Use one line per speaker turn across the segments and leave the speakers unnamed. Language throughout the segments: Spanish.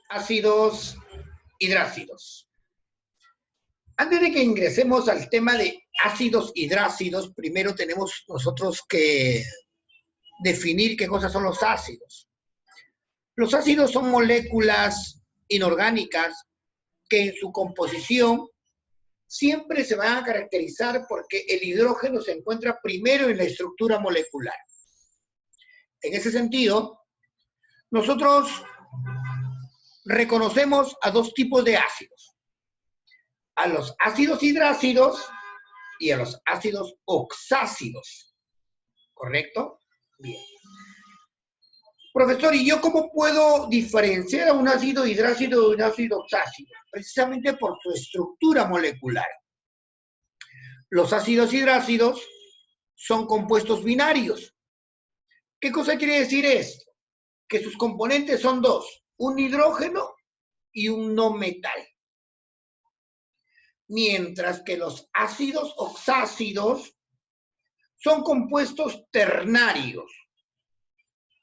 ácidos hidrácidos. Antes de que ingresemos al tema de ácidos hidrácidos, primero tenemos nosotros que definir qué cosas son los ácidos. Los ácidos son moléculas inorgánicas que en su composición siempre se van a caracterizar porque el hidrógeno se encuentra primero en la estructura molecular. En ese sentido, nosotros reconocemos a dos tipos de ácidos: a los ácidos hidrácidos y a los ácidos oxácidos. ¿Correcto? Bien. Profesor, ¿y yo cómo puedo diferenciar a un ácido hidrácido de un ácido oxácido? Precisamente por su estructura molecular. Los ácidos hidrácidos son compuestos binarios. ¿Qué cosa quiere decir esto? Que sus componentes son dos: un hidrógeno y un no metal. Mientras que los ácidos oxácidos son compuestos ternarios.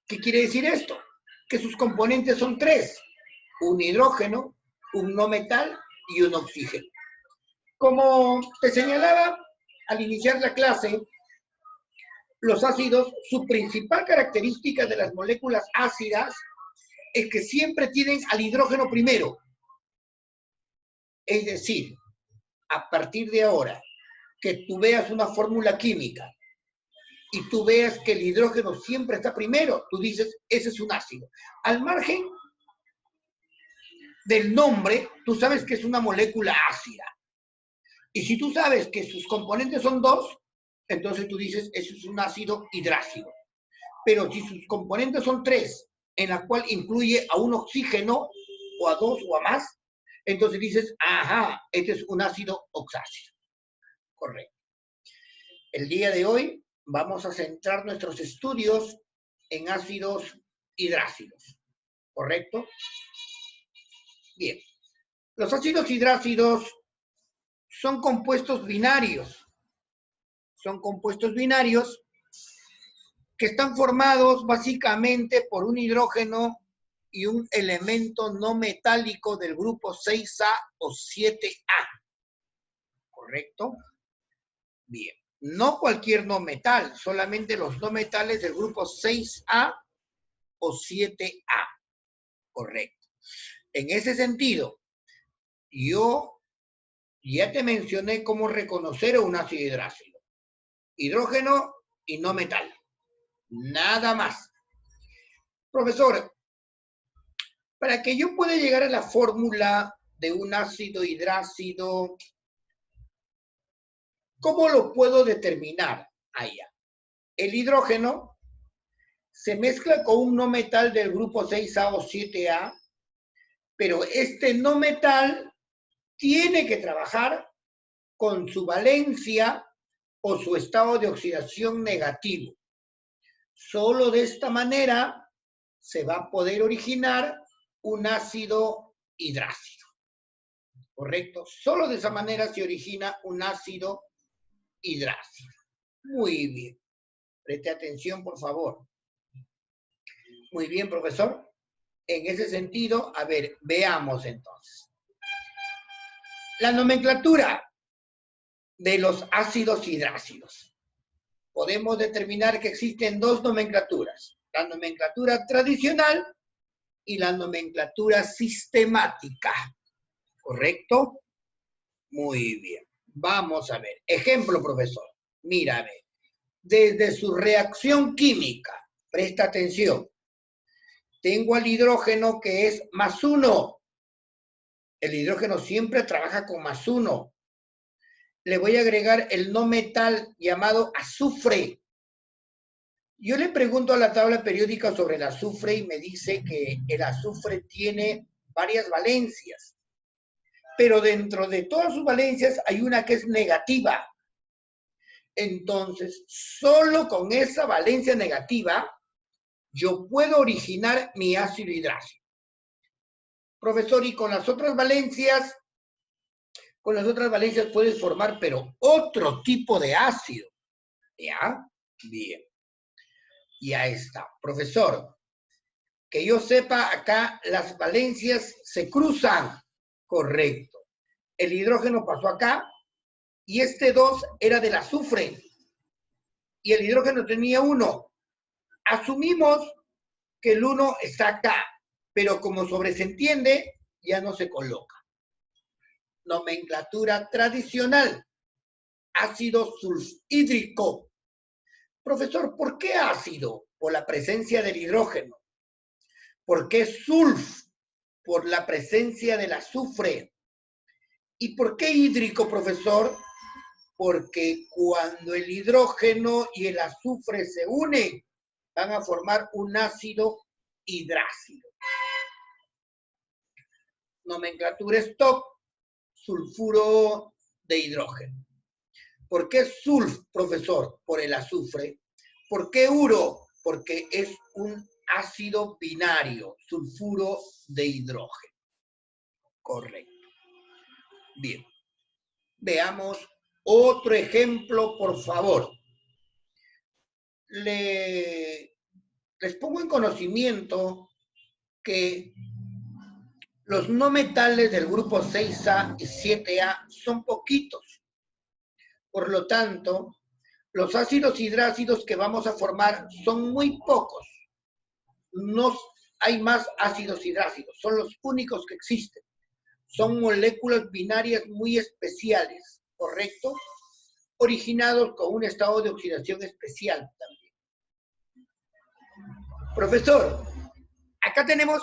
¿Qué quiere decir esto? Que sus componentes son tres: un hidrógeno, un no metal y un oxígeno. Como te señalaba al iniciar la clase, los ácidos, su principal característica de las moléculas ácidas es que siempre tienen al hidrógeno primero. Es decir, a partir de ahora, que tú veas una fórmula química y tú veas que el hidrógeno siempre está primero, tú dices, ese es un ácido. Al margen del nombre, tú sabes que es una molécula ácida. Y si tú sabes que sus componentes son dos, entonces tú dices, eso es un ácido hidrácido. Pero si sus componentes son tres, en la cual incluye a un oxígeno, o a dos, o a más, entonces dices, ajá, este es un ácido oxácido. Correcto. El día de hoy vamos a centrar nuestros estudios en ácidos hidrácidos. ¿Correcto? Bien. Los ácidos hidrácidos son compuestos binarios. Son compuestos binarios que están formados básicamente por un hidrógeno y un elemento no metálico del grupo 6A o 7A. ¿Correcto? Bien. No cualquier no metal, solamente los no metales del grupo 6A o 7A. Correcto. En ese sentido, yo ya te mencioné cómo reconocer un ácido hidrácido: hidrógeno y no metal. Nada más. Profesor, para que yo pueda llegar a la fórmula de un ácido hidrácido, ¿cómo lo puedo determinar? Allá. El hidrógeno se mezcla con un no metal del grupo 6A o 7A, pero este no metal tiene que trabajar con su valencia o su estado de oxidación negativo. Solo de esta manera se va a poder originar un ácido hidrácido. ¿Correcto? Solo de esa manera se origina un ácido hidrácido. Muy bien. Preste atención, por favor. Muy bien, profesor. En ese sentido, a ver, veamos entonces. La nomenclatura de los ácidos hidrácidos. Podemos determinar que existen dos nomenclaturas: la nomenclatura tradicional y la nomenclatura sistemática. ¿Correcto? Muy bien. Vamos a ver. Ejemplo, profesor. Mírame. Desde su reacción química, presta atención. Tengo al hidrógeno que es +1. El hidrógeno siempre trabaja con +1. Le voy a agregar el no metal llamado azufre. Yo le pregunto a la tabla periódica sobre el azufre y me dice que el azufre tiene varias valencias, pero dentro de todas sus valencias hay una que es negativa. Entonces, solo con esa valencia negativa yo puedo originar mi ácido hidrácido. Profesor, y con las otras valencias puedes formar, pero otro tipo de ácido. ¿Ya? Bien. Ya está. Profesor, Que yo sepa, acá las valencias se cruzan. Correcto. El hidrógeno pasó acá y este 2 era del azufre y el hidrógeno tenía 1. Asumimos que el 1 está acá, pero como sobresentiende, ya no se coloca. Nomenclatura tradicional. Ácido sulfhídrico. Profesor, ¿por qué ácido? Por la presencia del hidrógeno. ¿Por qué sulf? Por la presencia del azufre. ¿Y por qué hídrico, profesor? Porque cuando el hidrógeno y el azufre se unen, van a formar un ácido hidrácido. Nomenclatura stock, sulfuro de hidrógeno. ¿Por qué sulf, profesor? Por el azufre. ¿Por qué uro? Porque es un ácido binario, sulfuro de hidrógeno. Correcto. Bien. Veamos otro ejemplo, por favor. Les pongo en conocimiento que los no metales del grupo 6A y 7A son poquitos. Por lo tanto, los ácidos hidrácidos que vamos a formar son muy pocos. No hay más ácidos hidrácidos, son los únicos que existen. Son moléculas binarias muy especiales, ¿correcto? Originados con un estado de oxidación especial también. Profesor, acá tenemos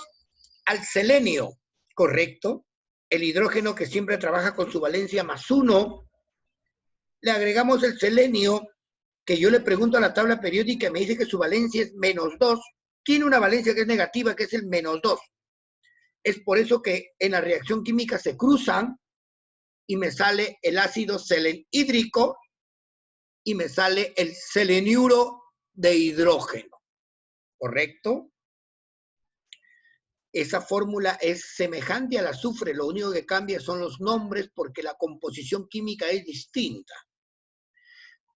al selenio, ¿correcto? El hidrógeno que siempre trabaja con su valencia +1. Le agregamos el selenio, que yo le pregunto a la tabla periódica y me dice que su valencia es -2. Tiene una valencia que es negativa, que es el -2. Es por eso que en la reacción química se cruzan y me sale el ácido selenhídrico y me sale el seleniuro de hidrógeno. ¿Correcto? Esa fórmula es semejante al azufre, lo único que cambia son los nombres porque la composición química es distinta.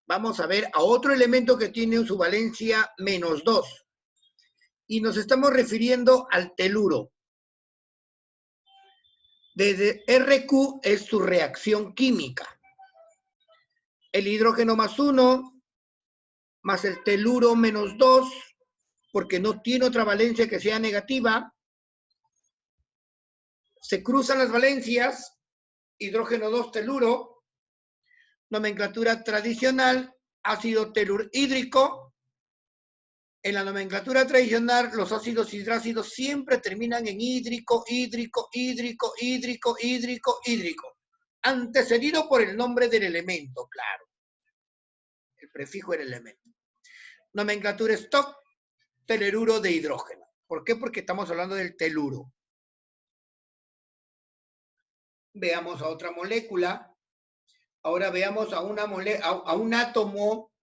Vamos a ver a otro elemento que tiene su valencia -2. Y nos estamos refiriendo al teluro. Desde RQ es su reacción química. El hidrógeno +1 más el teluro -2, porque no tiene otra valencia que sea negativa. Se cruzan las valencias, hidrógeno 2, teluro, nomenclatura tradicional, ácido telurhídrico. En la nomenclatura tradicional, los ácidos hidrácidos siempre terminan en hídrico, hídrico, hídrico, hídrico, hídrico, hídrico, antecedido por el nombre del elemento, claro. El prefijo del elemento. Nomenclatura stock, telururo de hidrógeno. ¿Por qué? Porque estamos hablando del teluro. Veamos a otra molécula. Ahora veamos a un átomo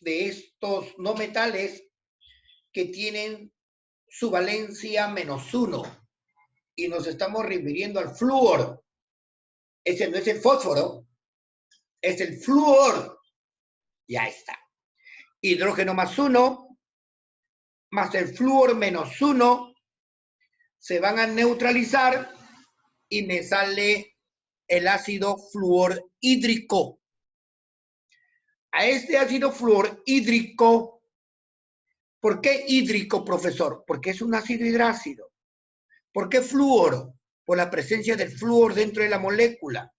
de estos no metales que tienen su valencia -1. Y nos estamos refiriendo al flúor. Ese no es el fósforo, es el flúor. Ya está. Hidrógeno +1 más el flúor -1 se van a neutralizar y me sale el ácido fluorhídrico. A este ácido fluorhídrico, ¿por qué hídrico, profesor? Porque es un ácido hidrácido. ¿Por qué flúor? Por la presencia del flúor dentro de la molécula.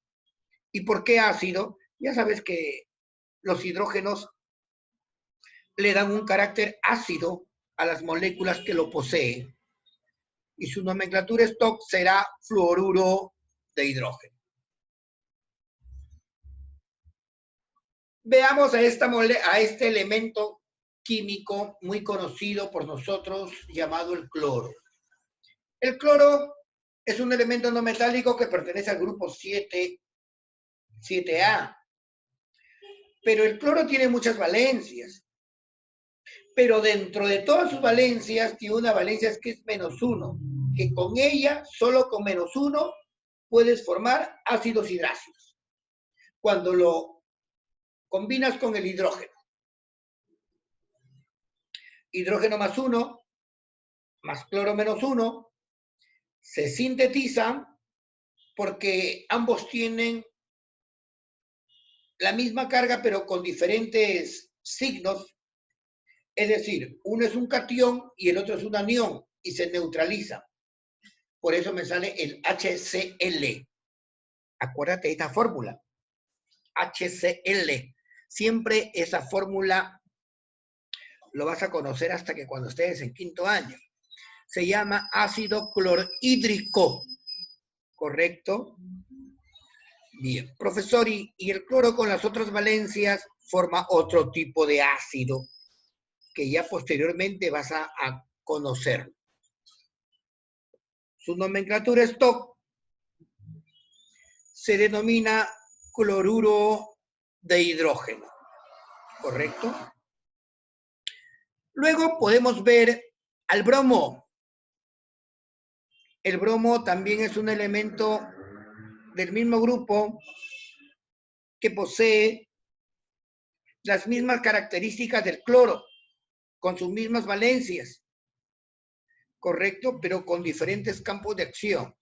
¿Y por qué ácido? Ya sabes que los hidrógenos le dan un carácter ácido a las moléculas que lo poseen. Y su nomenclatura stock será fluoruro de hidrógeno. Veamos a este elemento químico muy conocido por nosotros llamado el cloro. El cloro es un elemento no metálico que pertenece al grupo 7A. Pero el cloro tiene muchas valencias. Pero dentro de todas sus valencias tiene una valencia que es -1, que con ella, solo con -1, puedes formar ácidos hidrácidos. Cuando lo combinas con el hidrógeno. Hidrógeno +1 más cloro menos 1 se sintetizan porque ambos tienen la misma carga pero con diferentes signos. Es decir, uno es un catión y el otro es un anión y se neutralizan. Por eso me sale el HCl. Acuérdate de esta fórmula. HCl. Siempre esa fórmula lo vas a conocer hasta que cuando estés en quinto año. Se llama ácido clorhídrico. ¿Correcto? Bien. Profesor, y el cloro con las otras valencias forma otro tipo de ácido que ya posteriormente vas a conocer. Su nomenclatura stock se denomina cloruro de hidrógeno. ¿Correcto? Luego podemos ver al bromo. El bromo también es un elemento del mismo grupo que posee las mismas características del cloro, con sus mismas valencias, ¿correcto? Pero con diferentes campos de acción.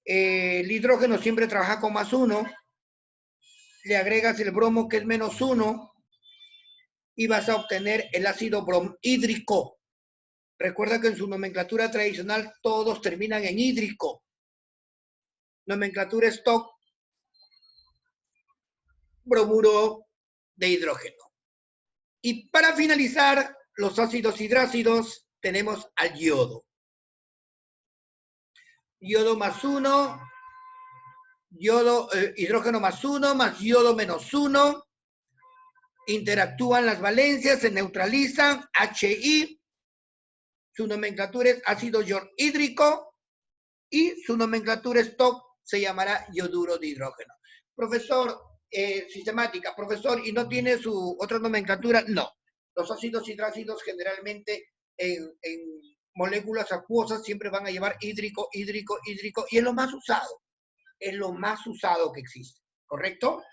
El hidrógeno siempre trabaja con más 1, le agregas el bromo que es menos 1 y vas a obtener el ácido bromhídrico. Recuerda que en su nomenclatura tradicional todos terminan en hídrico. Nomenclatura stock, bromuro de hidrógeno. Y para finalizar, los ácidos hidrácidos, tenemos al yodo. Yodo más 1, hidrógeno más 1, más yodo menos 1. Interactúan las valencias, se neutralizan, HI. Su nomenclatura es ácido hídrico y su nomenclatura stock se llamará yoduro de hidrógeno. Profesor, sistemática, profesor, ¿y no tiene su otra nomenclatura? No. Los ácidos hidrácidos generalmente en moléculas acuosas siempre van a llevar hídrico, hídrico, hídrico, y es lo más usado. Es lo más usado que existe, ¿correcto?